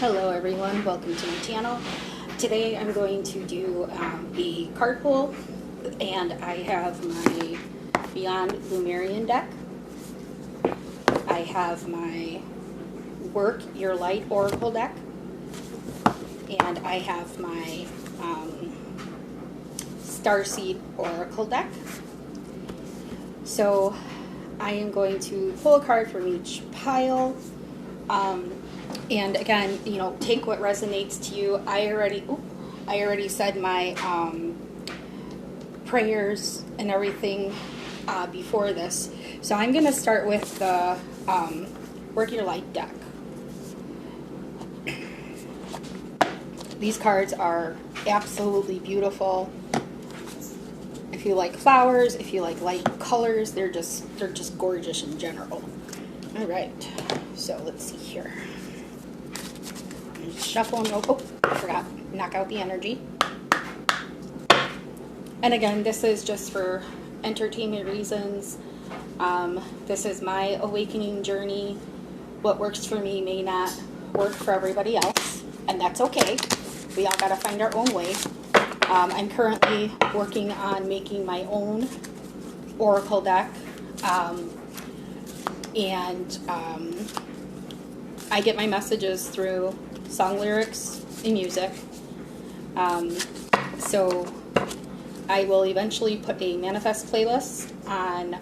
Hello everyone, welcome to my channel. Today I'm going to do a card pull, and I have my Beyond Lumerian deck. I have my Work Your Light Oracle deck, and I have my Starseed Oracle deck. So I am going to pull a card from each pile. And again, take what resonates to you. I already said my prayers and everything before this. So I'm going to start with the Work Your Light deck. These cards are absolutely beautiful. If you like flowers, if you like light colors, they're just gorgeous in general. All right, so let's see here. Shuffle and oh, I forgot, knock out the energy. And again, this is just for entertainment reasons. This is my awakening journey. What works for me may not work for everybody else, and that's okay. We all gotta find our own way. I'm currently working on making my own Oracle deck, and I get my messages through song lyrics and music. So I will eventually put a manifest playlist on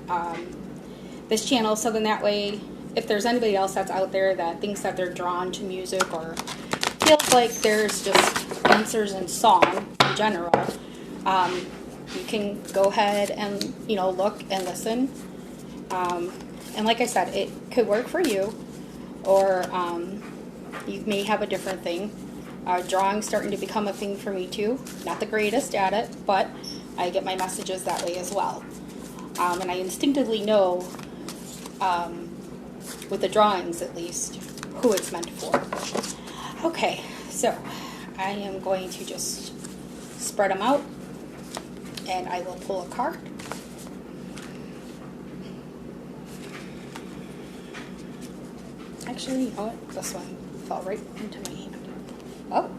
this channel, so then that way, if there's anybody else that's out there that thinks that they're drawn to music or feels like there's just answers in song in general, you can go ahead and look and listen. And like I said, it could work for you, or you may have a different thing. Drawing's starting to become a thing for me too. Not the greatest at it, but I get my messages that way as well. And I instinctively know, with the drawings at least, who it's meant for. Okay, so I am going to just spread them out, and I will pull a card. Actually, you know what? This one fell right into my hand. Oh,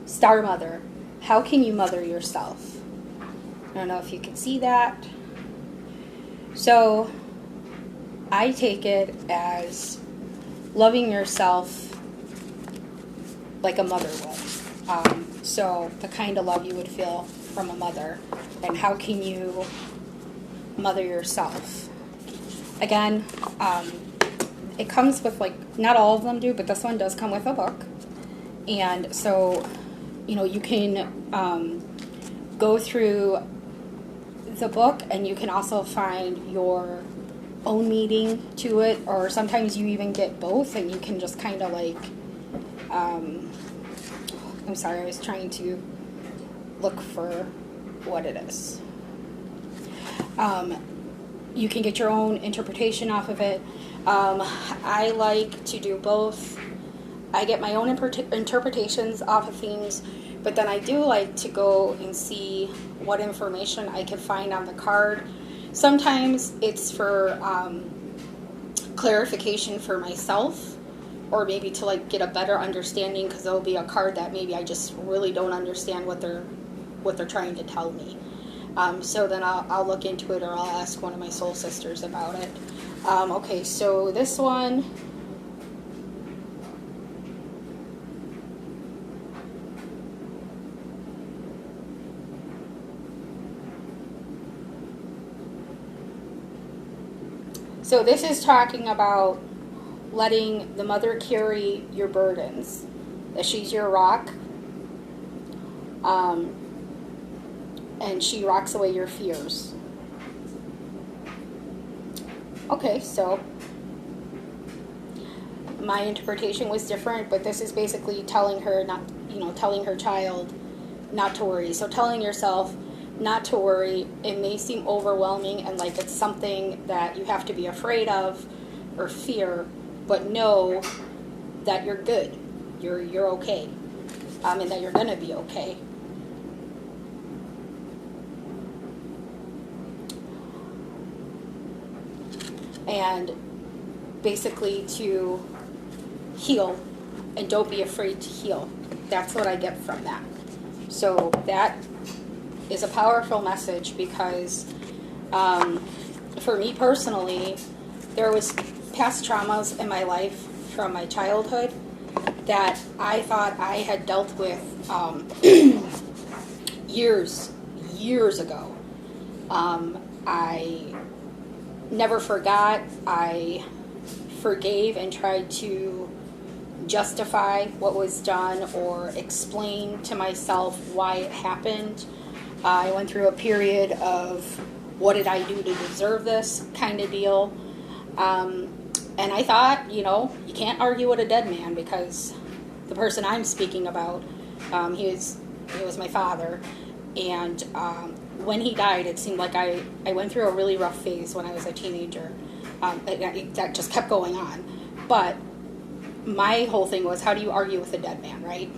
Star Mother. How can you mother yourself? I don't know if you can see that. So, I take it as loving yourself like a mother would. So, the kind of love you would feel from a mother. And how can you mother yourself? Again, it comes with, not all of them do, but this one does come with a book. And so, you can go through the book, and you can also find your own meaning to it, or sometimes you even get both, and you can just kind of I'm sorry, I was trying to look for what it is. You can get your own interpretation off of it. I like to do both. I get my own interpretations off of things, but then I do like to go and see what information I can find on the card. Sometimes it's for clarification for myself, or maybe to get a better understanding, because there'll be a card that maybe I just really don't understand what they're trying to tell me. So then I'll look into it, or I'll ask one of my soul sisters about it. Okay, so this one, so this is talking about letting the mother carry your burdens, that she's your rock, and she rocks away your fears. Okay, so my interpretation was different, but this is basically telling her telling her child not to worry. So telling yourself not to worry. It may seem overwhelming and like it's something that you have to be afraid of or fear, but know that you're good, you're okay, and that you're gonna be okay. And basically to heal and don't be afraid to heal. That's what I get from that. So that is a powerful message because for me personally, there was past traumas in my life from my childhood that I thought I had dealt with years ago. I never forgot. I forgave and tried to justify what was done or explain to myself why it happened. I went through a period of what did I do to deserve this kind of deal. And I thought, you can't argue with a dead man because the person I'm speaking about, he was my father. And when he died, it seemed like I went through a really rough phase when I was a teenager. That just kept going on. But my whole thing was, how do you argue with a dead man, right?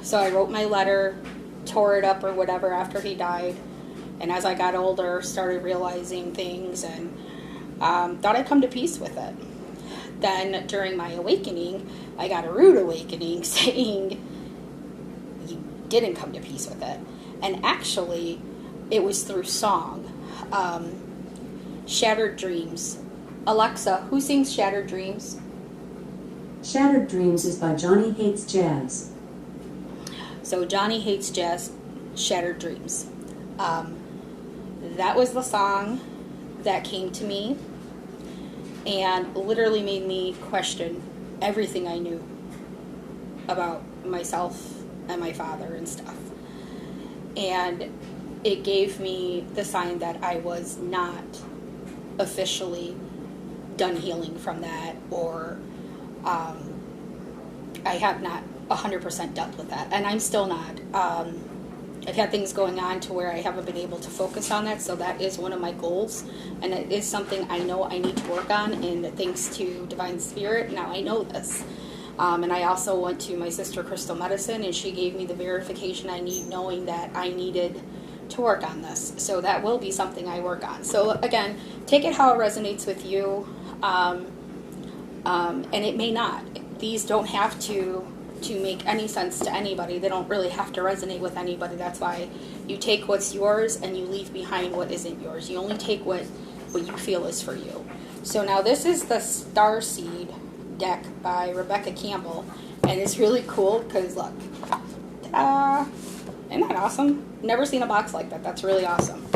So I wrote my letter, tore it up or whatever after he died. And as I got older, started realizing things and thought I'd come to peace with it. Then during my awakening, I got a rude awakening saying, you didn't come to peace with it. And actually, it was through song. Shattered Dreams. Alexa, who sings Shattered Dreams? Shattered Dreams is by Johnny Hates Jazz. So Johnny Hates Jazz, Shattered Dreams. That was the song that came to me and literally made me question everything I knew about myself and my father and stuff. And it gave me the sign that I was not officially done healing from that, or I have not 100% dealt with that, and I'm still not. I've had things going on to where I haven't been able to focus on that, so that is one of my goals, and it is something I know I need to work on, and thanks to Divine Spirit, now I know this. And I also went to my sister Crystal Medicine, and she gave me the verification I need, knowing that I needed to work on this. So that will be something I work on. So again, take it how it resonates with you, and it may not. These don't have to make any sense to anybody. They don't really have to resonate with anybody. That's why you take what's yours and you leave behind what isn't yours. You only take what you feel is for you. So now this is the Starseed deck by Rebecca Campbell, and it's really cool because look, ta-da! Isn't that awesome? Never seen a box like that. That's really awesome.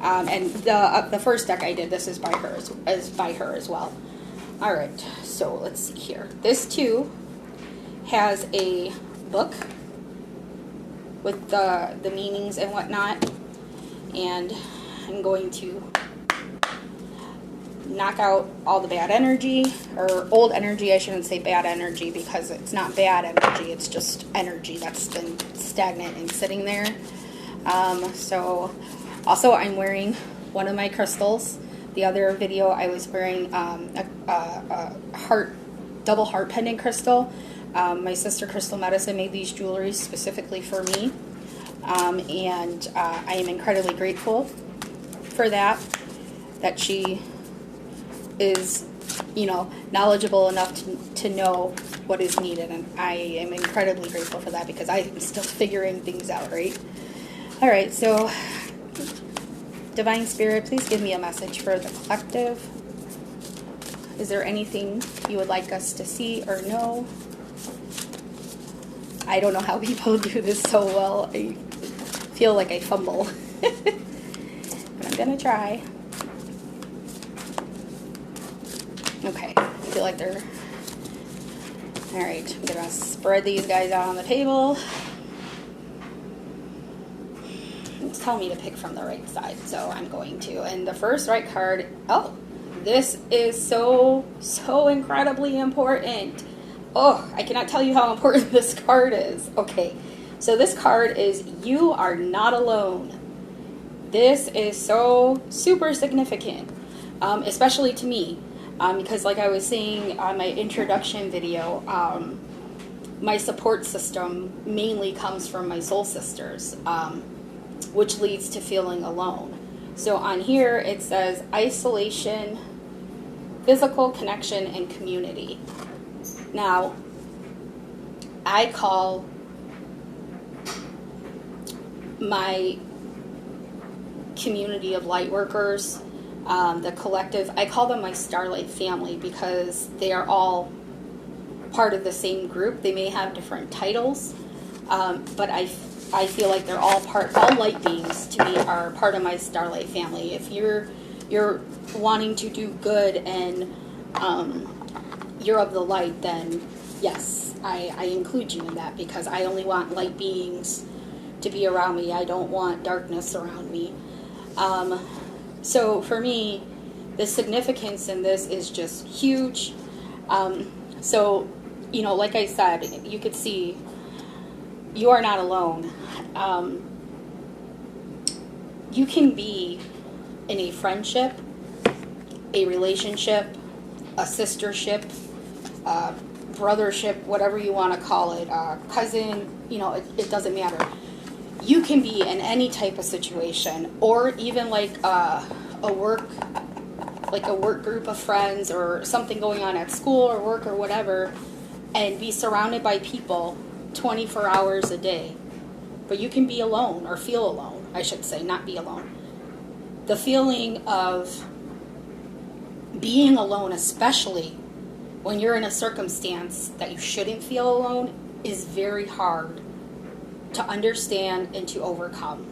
And the first deck I did, this is by her as well. All right, so let's see here. This too has a book with the meanings and whatnot, and I'm going to knock out all the bad energy, or old energy. I shouldn't say bad energy because it's not bad energy, it's just energy that's been stagnant and sitting there. So also I'm wearing one of my crystals. The other video I was wearing a double heart pendant crystal. My sister Crystal Medicine made these jewelries specifically for me, and I am incredibly grateful for that she is, knowledgeable enough to know what is needed, and I am incredibly grateful for that because I'm still figuring things out, right? All right, so Divine Spirit, please give me a message for the collective. Is there anything you would like us to see or know? I don't know how people do this so well. I feel like I fumble. But I'm going to try. Okay, I feel like they're... Alright, I'm going to spread these guys out on the table. It's telling me to pick from the right side, so I'm going to. And the first right card... Oh, this is so incredibly important. Oh, I cannot tell you how important this card is. Okay, so this card is You Are Not Alone. This is so super significant, especially to me. Because like I was saying on my introduction video, my support system mainly comes from my soul sisters, which leads to feeling alone. So on here it says isolation, physical connection, and community. Now, I call my community of light workers, the collective, I call them my Starlight family because they are all part of the same group. They may have different titles, but I feel like they're all light beings to me are part of my Starlight family. If you're wanting to do good and you're of the light, then yes, I include you in that because I only want light beings to be around me. I don't want darkness around me. So for me, the significance in this is just huge. So, you know, like I said, you could see you are not alone. You can be in a friendship, a relationship, a sistership, brothership, whatever you want to call it, cousin, you know, it doesn't matter. You can be in any type of situation, or even like a work group of friends or something going on at school or work or whatever, and be surrounded by people 24 hours a day. But you can be alone, or feel alone, I should say, not be alone. The feeling of being alone, especially when you're in a circumstance that you shouldn't feel alone, is very hard to understand and to overcome.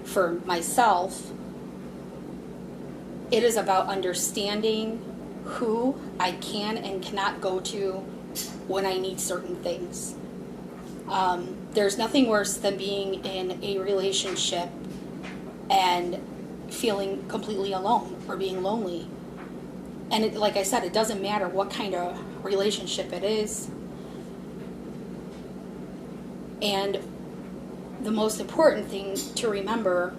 For myself, it is about understanding who I can and cannot go to when I need certain things. There's nothing worse than being in a relationship and feeling completely alone or being lonely. And like I said, it doesn't matter what kind of relationship it is. And the most important thing to remember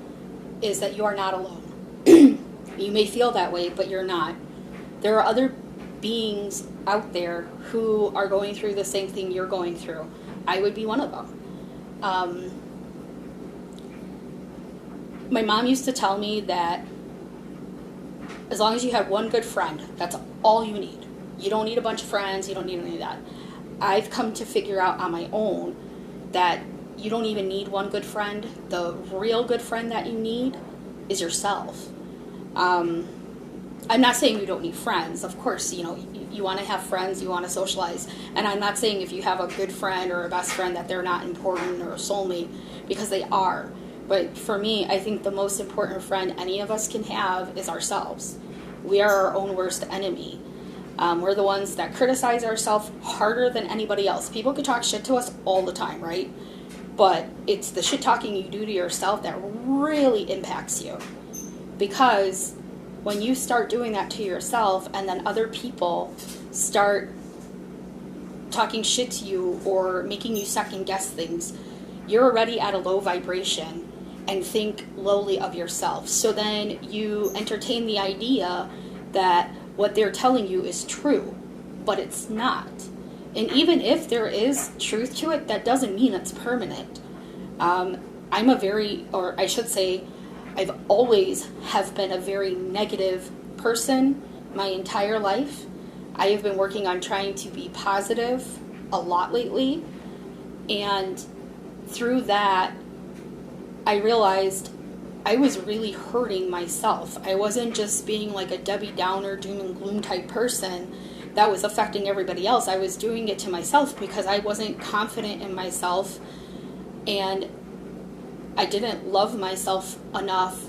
is that you are not alone. You may feel that way, but you're not. There are other beings out there who are going through the same thing you're going through. I would be one of them. My mom used to tell me that as long as you have one good friend, that's all you need. You don't need a bunch of friends. You don't need any of that. I've come to figure out on my own that you don't even need one good friend. The real good friend that you need is yourself. I'm not saying you don't need friends. Of course, you know, you want to have friends, you want to socialize. And I'm not saying if you have a good friend or a best friend that they're not important or a soulmate, because they are. But for me, I think the most important friend any of us can have is ourselves. We are our own worst enemy. We're the ones that criticize ourselves harder than anybody else. People can talk shit to us all the time, right? But it's the shit talking you do to yourself that really impacts you. Because when you start doing that to yourself and then other people start talking shit to you or making you second guess things, you're already at a low vibration and think lowly of yourself. So then you entertain the idea that what they're telling you is true, but it's not. And even if there is truth to it, that doesn't mean it's permanent. I've always have been a very negative person my entire life. I have been working on trying to be positive a lot lately. And through that, I realized I was really hurting myself. I wasn't just being like a Debbie Downer, doom and gloom type person that was affecting everybody else. I was doing it to myself because I wasn't confident in myself and I didn't love myself enough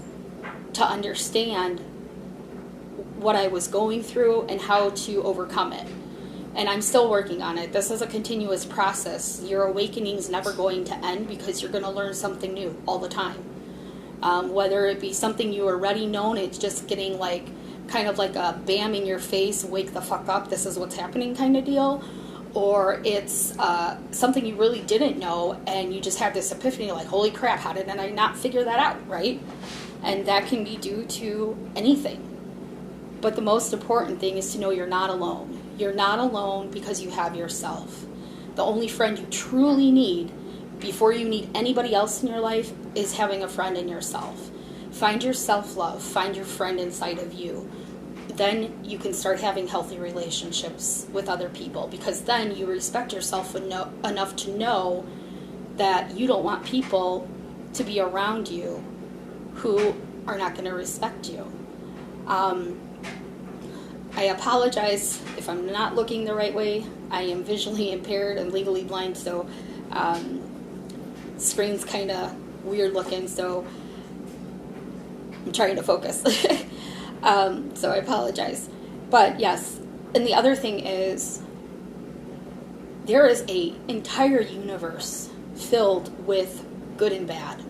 to understand what I was going through and how to overcome it. And I'm still working on it. This is a continuous process. Your awakening is never going to end because you're going to learn something new all the time. Whether it be something you already known, it's just getting like kind of like a bam in your face, wake the fuck up, this is what's happening kind of deal. Or it's something you really didn't know and you just have this epiphany like, holy crap, how did I not figure that out, right? And that can be due to anything. But the most important thing is to know you're not alone. You're not alone because you have yourself. The only friend you truly need before you need anybody else in your life is having a friend in yourself. Find your self-love. Find your friend inside of you. then you can start having healthy relationships with other people, because then you respect yourself enough to know that you don't want people to be around you who are not going to respect you. I apologize if I'm not looking the right way. I am visually impaired and legally blind, so screen's kind of weird looking, so I'm trying to focus. So I apologize. But yes, and the other thing is, there is an entire universe filled with good and bad.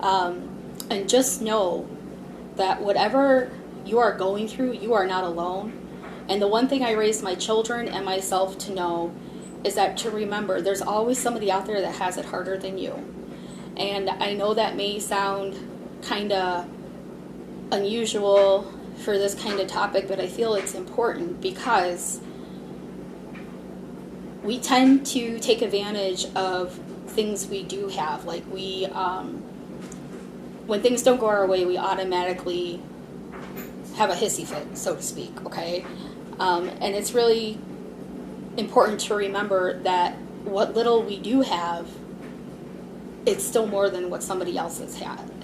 And just know that whatever you are going through, you are not alone. And the one thing I raised my children and myself to know is that to remember there's always somebody out there that has it harder than you. And I know that may sound kind of unusual for this kind of topic, but I feel it's important because we tend to take advantage of things we do have. Like when things don't go our way, we automatically have a hissy fit, so to speak, okay? And it's really important to remember that what little we do have, it's still more than what somebody else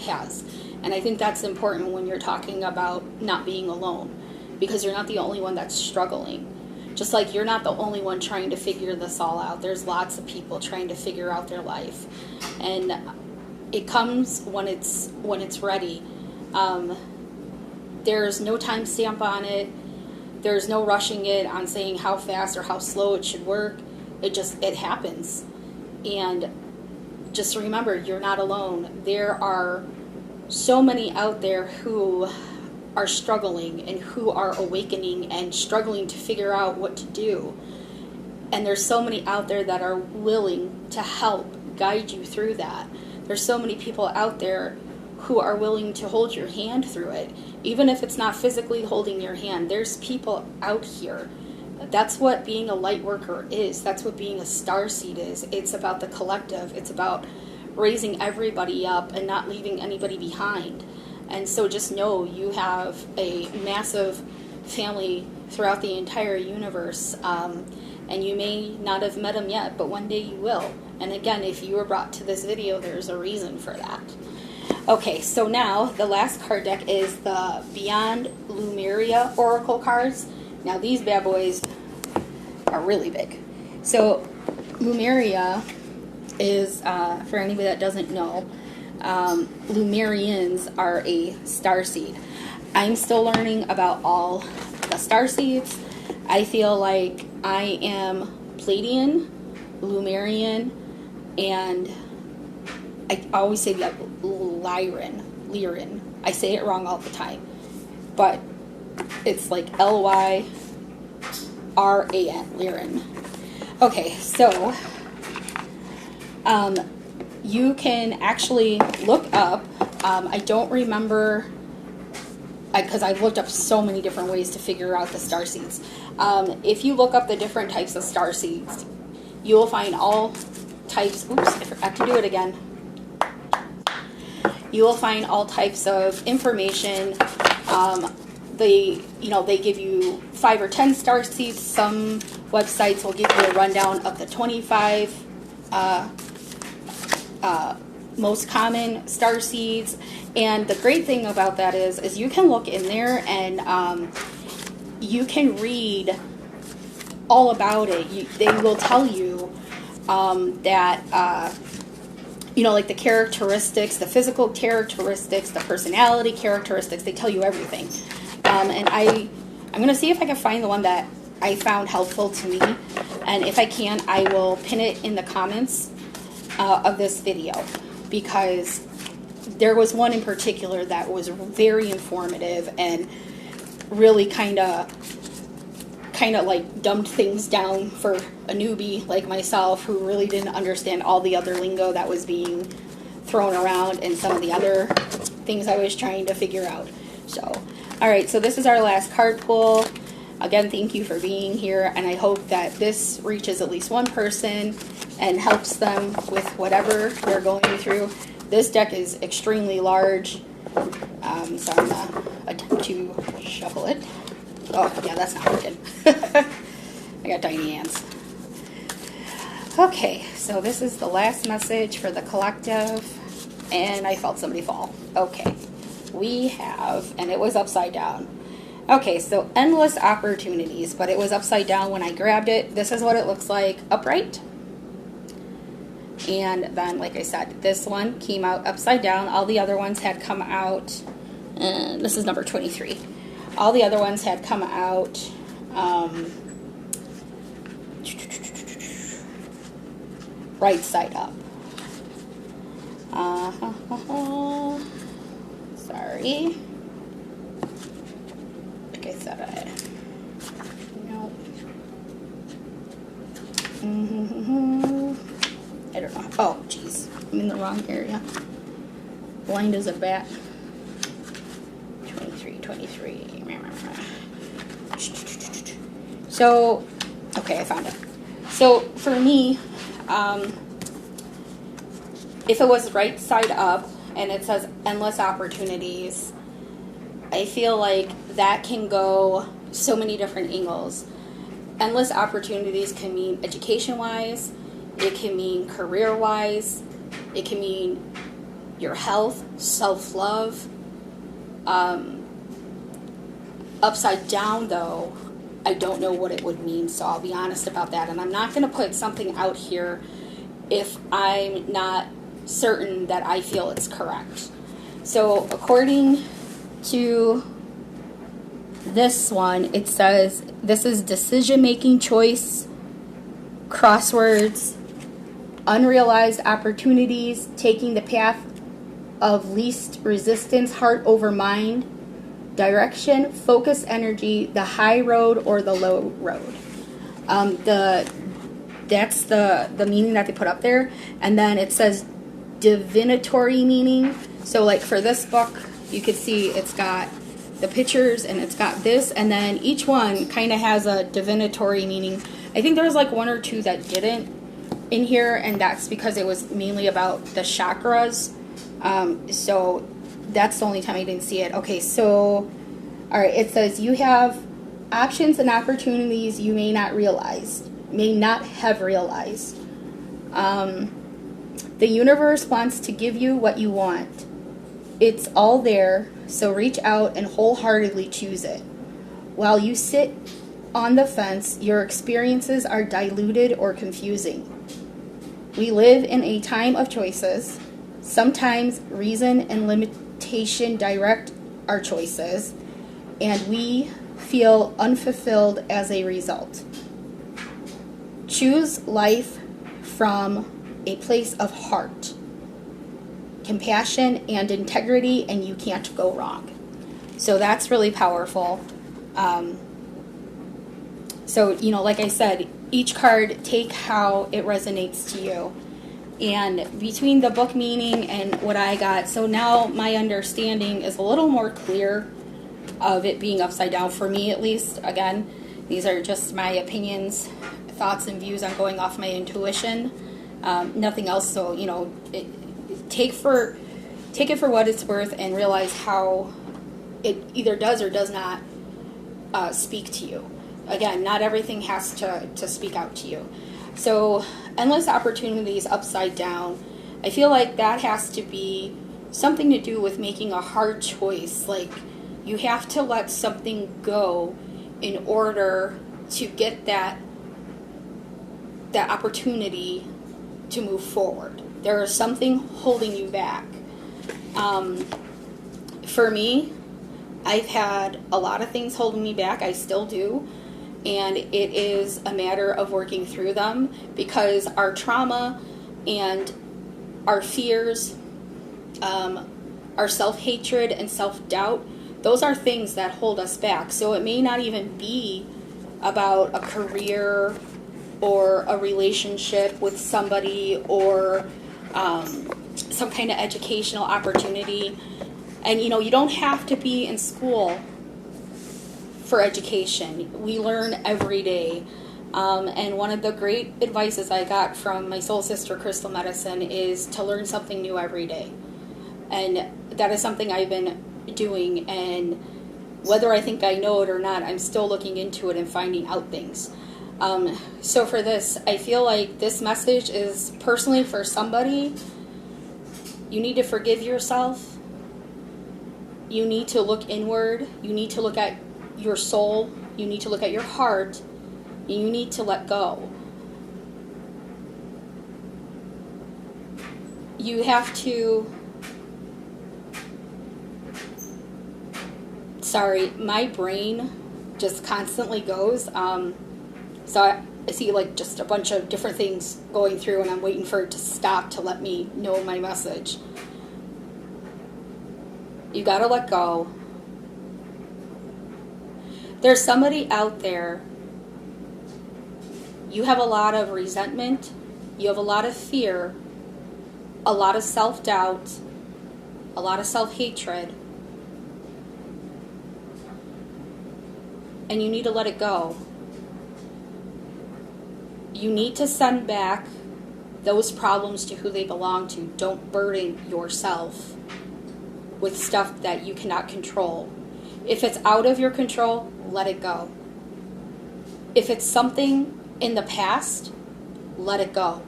has. And I think that's important when you're talking about not being alone, because you're not the only one that's struggling. Just like you're not the only one trying to figure this all out. There's lots of people trying to figure out their life. And it comes when it's ready. There's no time stamp on it. There's no rushing it on saying how fast or how slow it should work. It happens. And just remember, you're not alone. There are so many out there who are struggling and who are awakening and struggling to figure out what to do. And there's so many out there that are willing to help guide you through that. There's so many people out there who are willing to hold your hand through it. Even if it's not physically holding your hand, there's people out here. That's what being a light worker is. That's what being a starseed is. It's about the collective. It's about raising everybody up and not leaving anybody behind. And so just know you have a massive family throughout the entire universe. And you may not have met them yet, but one day you will. And again, if you were brought to this video, there's a reason for that. Okay, so now the last card deck is the Beyond Lemuria Oracle cards. Now these bad boys are really big. So Lemuria is, for anybody that doesn't know, Lemurians are a starseed. I'm still learning about all the starseeds. I feel like I am Pleiadian, Lemurian, and I always say that Lyran. I say it wrong all the time, but it's like Lyran, Lyran. Okay, so you can actually look up, I don't remember, because I've looked up so many different ways to figure out the starseeds. If you look up the different types of starseeds, you will find all types, oops, I forgot to do it again. You will find all types of information. They give you 5 or 10 starseeds. Some websites will give you a rundown of the 25 most common starseeds. And the great thing about that is you can look in there and you can read all about it. They will tell you that like the characteristics, the physical characteristics, the personality characteristics. They tell you everything. And I'm going to see if I can find the one that I found helpful to me. And if I can, I will pin it in the comments of this video, because there was one in particular that was very informative and really kind of like dumbed things down for a newbie like myself, who really didn't understand all the other lingo that was being thrown around and some of the other things I was trying to figure out. So, all right, so this is our last card pull. Again, thank you for being here, and I hope that this reaches at least one person and helps them with whatever they're going through. This deck is extremely large. So I'm going to attempt to shuffle it. Oh, yeah, that's not working. I got tiny hands. Okay, so this is the last message for the collective, and I felt somebody fall. Okay, we have, and it was upside down. Okay, so endless opportunities, but it was upside down when I grabbed it. This is what it looks like upright. And then, like I said, this one came out upside down. All the other ones had come out, and this is number 23. All the other ones had come out right side up. Sorry. Like I said, no. I don't know. Oh, jeez. I'm in the wrong area. Blind as a bat. 23. So, okay, I found it. So, for me, if it was right side up and it says endless opportunities, I feel like that can go so many different angles. Endless opportunities can mean education-wise, it can mean career-wise, it can mean your health, self-love. Upside down, though, I don't know what it would mean, so I'll be honest about that. And I'm not going to put something out here if I'm not certain that I feel it's correct. So according to this one, it says this is decision-making choice, crosswords, unrealized opportunities, taking the path of least resistance, heart over mind, direction, focus, energy, the high road or the low road. That's the meaning that they put up there. And then it says divinatory meaning. So like for this book, you could see it's got the pictures and it's got this, and then each one kind of has a divinatory meaning. I think there was like one or two that didn't in here, and that's because it was mainly about the chakras. So that's the only time I didn't see it. Okay, so, all right, it says you have options and opportunities you may not have realized. The universe wants to give you what you want. It's all there, so reach out and wholeheartedly choose it. While you sit on the fence, your experiences are diluted or confusing. We live in a time of choices. Sometimes reason and limitation direct our choices, and we feel unfulfilled as a result. Choose life from a place of heart, compassion, and integrity, and you can't go wrong. So that's really powerful. So, like I said, each card, take how it resonates to you. And between the book meaning and what I got, so now my understanding is a little more clear of it being upside down, for me at least. Again, these are just my opinions, thoughts, and views. I'm going off my intuition, nothing else. So, take it for what it's worth and realize how it either does or does not speak to you. Again, not everything has to speak out to you. So, endless opportunities upside down, I feel like that has to be something to do with making a hard choice. Like, you have to let something go in order to get that opportunity to move forward. There is something holding you back. For me, I've had a lot of things holding me back. I still do. And it is a matter of working through them, because our trauma and our fears, our self-hatred and self-doubt, those are things that hold us back. So it may not even be about a career or a relationship with somebody or some kind of educational opportunity. And, you don't have to be in school for education. We learn every day. And one of the great advices I got from my soul sister, Crystal Medicine, is to learn something new every day. And that is something I've been doing, and whether I think I know it or not, I'm still looking into it and finding out things. So for this, I feel like this message is personally for somebody. You need to forgive yourself. You need to look inward. You need to look at your soul. You need to look at your heart. And you need to let go. You have to... Sorry, my brain just constantly goes. So I see like just a bunch of different things going through, and I'm waiting for it to stop to let me know my message. You gotta let go. There's somebody out there. You have a lot of resentment. You have a lot of fear. A lot of self-doubt. A lot of self-hatred. And you need to let it go. You need to send back those problems to who they belong to. Don't burden yourself with stuff that you cannot control. If it's out of your control, let it go. If it's something in the past, let it go.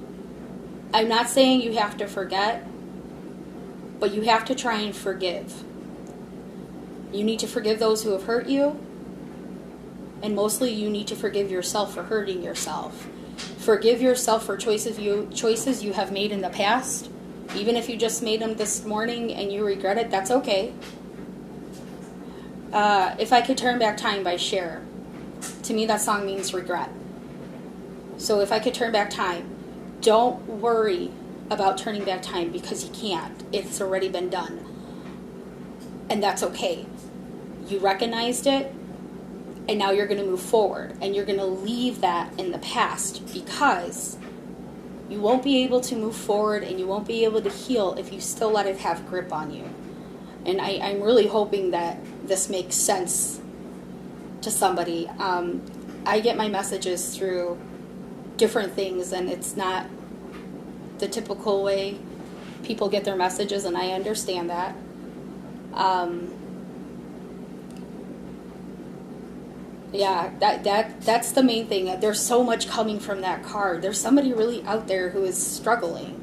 I'm not saying you have to forget, but you have to try and forgive. You need to forgive those who have hurt you, and mostly you need to forgive yourself for hurting yourself. Forgive yourself for choices you have made in the past. Even if you just made them this morning and you regret it, that's okay. If I Could Turn Back Time by Cher. To me, that song means regret. So if I could turn back time, don't worry about turning back time, because you can't. It's already been done. And that's okay. You recognized it, and now you're going to move forward, and you're going to leave that in the past, because you won't be able to move forward and you won't be able to heal if you still let it have grip on you. And I'm really hoping that this makes sense to somebody. I get my messages through different things, and it's not the typical way people get their messages, and I understand that. Yeah, that's the main thing. There's so much coming from that card. There's somebody really out there who is struggling.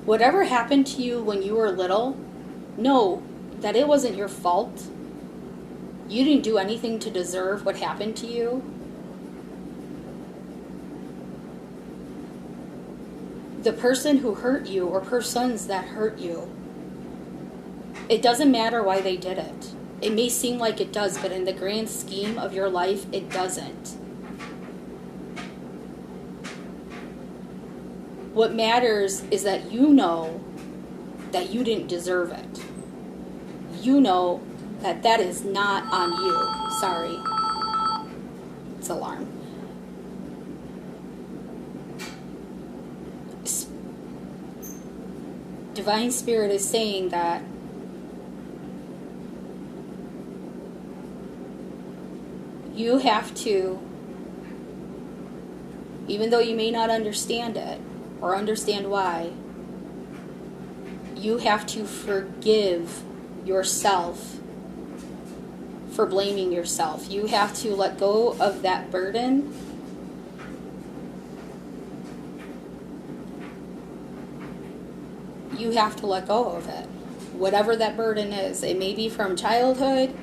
Whatever happened to you when you were little, know that it wasn't your fault. You didn't do anything to deserve what happened to you. The person who hurt you, or persons that hurt you, it doesn't matter why they did it. It may seem like it does, but in the grand scheme of your life, it doesn't. What matters is that you know that you didn't deserve it. You know that that is not on you. Sorry. It's an alarm. Divine Spirit is saying that you have to, even though you may not understand it or understand why, you have to forgive yourself for blaming yourself. You have to let go of that burden. You have to let go of it. Whatever that burden is. It may be from childhood,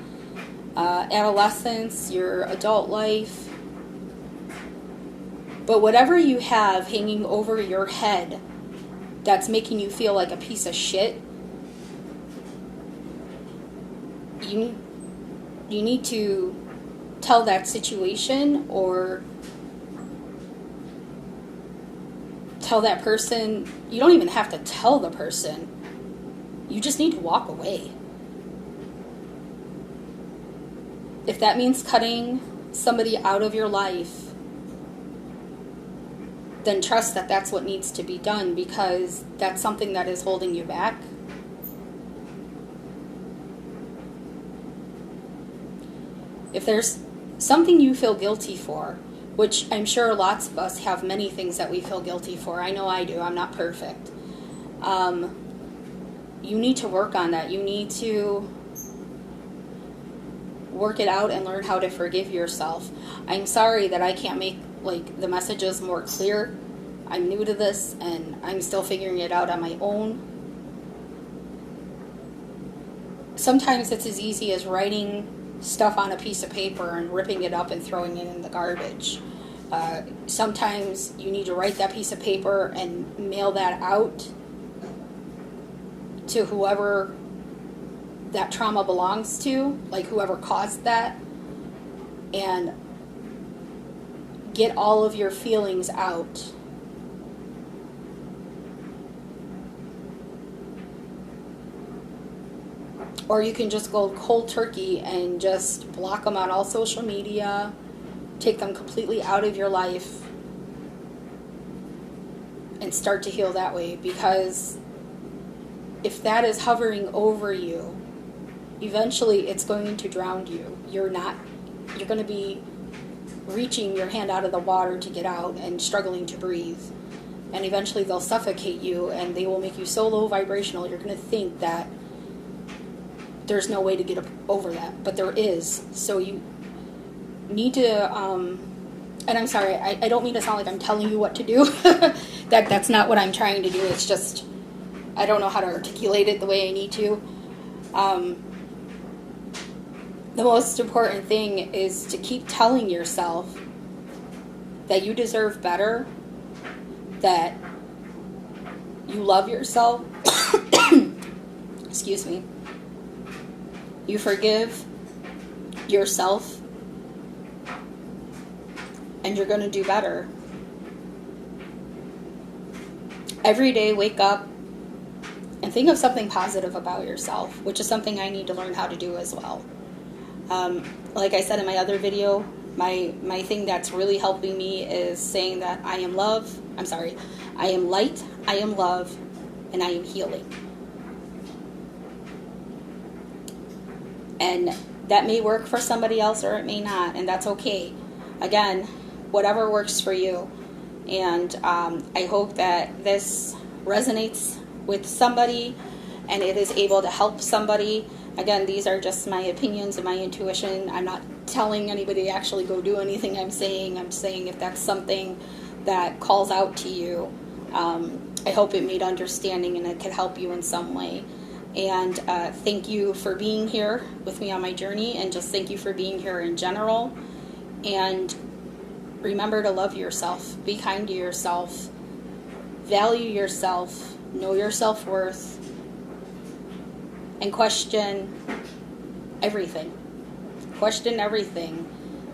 adolescence, your adult life. But whatever you have hanging over your head that's making you feel like a piece of shit, you need to tell that situation, or tell that person. You don't even have to tell the person. You just need to walk away. If that means cutting somebody out of your life, then trust that that's what needs to be done, because that's something that is holding you back. If there's something you feel guilty for, which I'm sure lots of us have many things that we feel guilty for. I know I do. I'm not perfect. You need to work on that. You need to work it out and learn how to forgive yourself. I'm sorry that I can't make the messages more clear. I'm new to this and I'm still figuring it out on my own. Sometimes it's as easy as writing stuff on a piece of paper and ripping it up and throwing it in the garbage. Sometimes you need to write that piece of paper and mail that out to whoever that trauma belongs to, like whoever caused that, and get all of your feelings out. Or you can just go cold turkey and just block them on all social media, take them completely out of your life, and start to heal that way. Because if that is hovering over you, eventually it's going to drown you. You're going to be reaching your hand out of the water to get out and struggling to breathe. And eventually they'll suffocate you and they will make you so low vibrational you're going to think that there's no way to get over that. But there is. So you need to, and I'm sorry, I don't mean to sound like I'm telling you what to do. That's not what I'm trying to do. It's just, I don't know how to articulate it the way I need to. The most important thing is to keep telling yourself that you deserve better, that you love yourself, excuse me, you forgive yourself, and you're going to do better. Every day, wake up and think of something positive about yourself, which is something I need to learn how to do as well. Like I said in my other video, my thing that's really helping me is saying that I am love, I am light, I am love, and I am healing. And that may work for somebody else or it may not, and that's okay. Again, whatever works for you. And I hope that this resonates with somebody and it is able to help somebody. Again, these are just my opinions and my intuition. I'm not telling anybody to actually go do anything I'm saying if that's something that calls out to you, I hope it made understanding and it could help you in some way. And thank you for being here with me on my journey, and just thank you for being here in general. And remember to love yourself, be kind to yourself, value yourself, know your self-worth, and question everything. Question everything.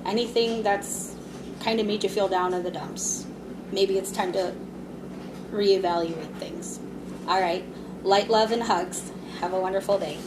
Anything that's kind of made you feel down in the dumps. Maybe it's time to reevaluate things. All right. Light, love, and hugs. Have a wonderful day.